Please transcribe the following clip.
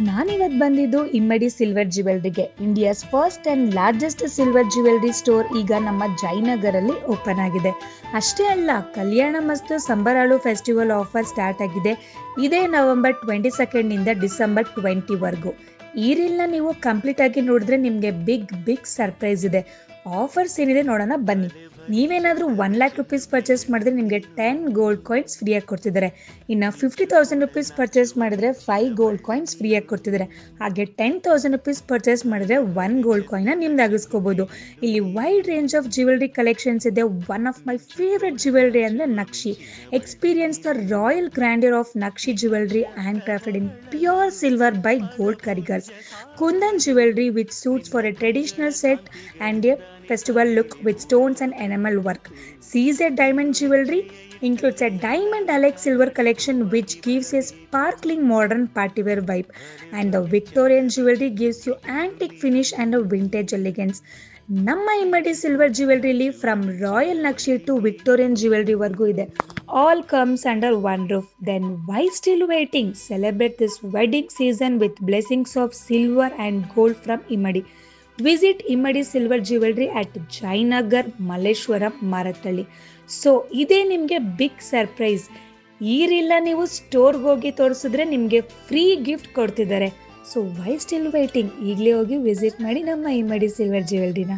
ನಾನಿವತ್ತು ಬಂದಿದ್ದು ಇಮ್ಮಡಿ ಸಿಲ್ವರ್ ಜ್ಯುವೆಲ್ರಿಗೆ. India's first and largest silver jewellery store ಈಗ ನಮ್ಮ ಜಯನಗರಲ್ಲಿ ಓಪನ್ ಆಗಿದೆ. ಅಷ್ಟೇ ಅಲ್ಲ, ಕಲ್ಯಾಣ ಮಸ್ತು ಸಂಬರಾಳು ಫೆಸ್ಟಿವಲ್ ಆಫರ್ ಸ್ಟಾರ್ಟ್ ಆಗಿದೆ. ಇದೇ ನವೆಂಬರ್ 22 ಡಿಸೆಂಬರ್ 20ವರೆಗೂ. ಈ ರೀಲ್ನ ನೀವು ಕಂಪ್ಲೀಟ್ ಆಗಿ ನೋಡಿದ್ರೆ ನಿಮಗೆ ಬಿಗ್ ಸರ್ಪ್ರೈಸ್ ಇದೆ. ಆಫರ್ಸ್ ಏನಿದೆ ನೋಡೋಣ ಬನ್ನಿ. ನೀವೇನಾದರೂ 1 lakh rupees ಪರ್ಚೇಸ್ ಮಾಡಿದ್ರೆ ನಿಮಗೆ 10 ಗೋಲ್ಡ್ ಕಾಯಿನ್ಸ್ ಫ್ರೀಯಾಗಿ ಕೊಡ್ತಿದ್ದಾರೆ. ಇನ್ನು 50,000 rupees ಪರ್ಚೇಸ್ ಮಾಡಿದ್ರೆ 5 ಗೋಲ್ಡ್ ಕಾಯಿನ್ಸ್ ಫ್ರೀಯಾಗಿ ಕೊಡ್ತಿದ್ದಾರೆ. ಹಾಗೆ 10,000 rupees ಪರ್ಚೇಸ್ ಮಾಡಿದ್ರೆ 1 ಗೋಲ್ಡ್ ಕಾಯಿನ್ನ ನಿಮ್ದಾಗಿಸ್ಕೋಬಹುದು. ಇಲ್ಲಿ wide range of jewellery collections ಇದೆ. One of my favourite jewellery ಅಂದರೆ Nakshi. Experience the royal grandeur of Nakshi jewellery hand crafted in pure silver by gold ಕಾರಿಗರ್ಸ್. Kundan jewellery which suits for a traditional set and a festival look with stones and enamel work. CZ Diamond Jewelry includes a diamond alike silver collection which gives a sparkling modern party wear vibe, and the Victorian Jewelry gives you antique finish and a vintage elegance. ನಮ್ಮ Immadi silver ಜ್ಯುವೆಲ್ರಿಲಿ from royal nakshi to Victorian jewellery ವರ್ಗೂ ಇದೆ. All comes under one roof. Then why still waiting? Celebrate this wedding season with blessings of silver and gold from Immadi. Visit Immadi silver jewellery at Jayanagar, Malleshwaram, Marathahalli. So ಇದೇ ನಿಮಗೆ big surprise. ಈ ರೀಲ್ನ ನೀವು ಸ್ಟೋರ್ಗೆ ಹೋಗಿ ತೋರಿಸಿದ್ರೆ ನಿಮಗೆ free gift ಕೊಡ್ತಿದ್ದಾರೆ. So why still waiting? ಈಗಲೇ ಹೋಗಿ ವಿಸಿಟ್ ಮಾಡಿ ನಮ್ಮ ಇಮ್ಮಡಿ ಸಿಲ್ವರ್ ಜ್ಯುವೆಲ್ರಿನ.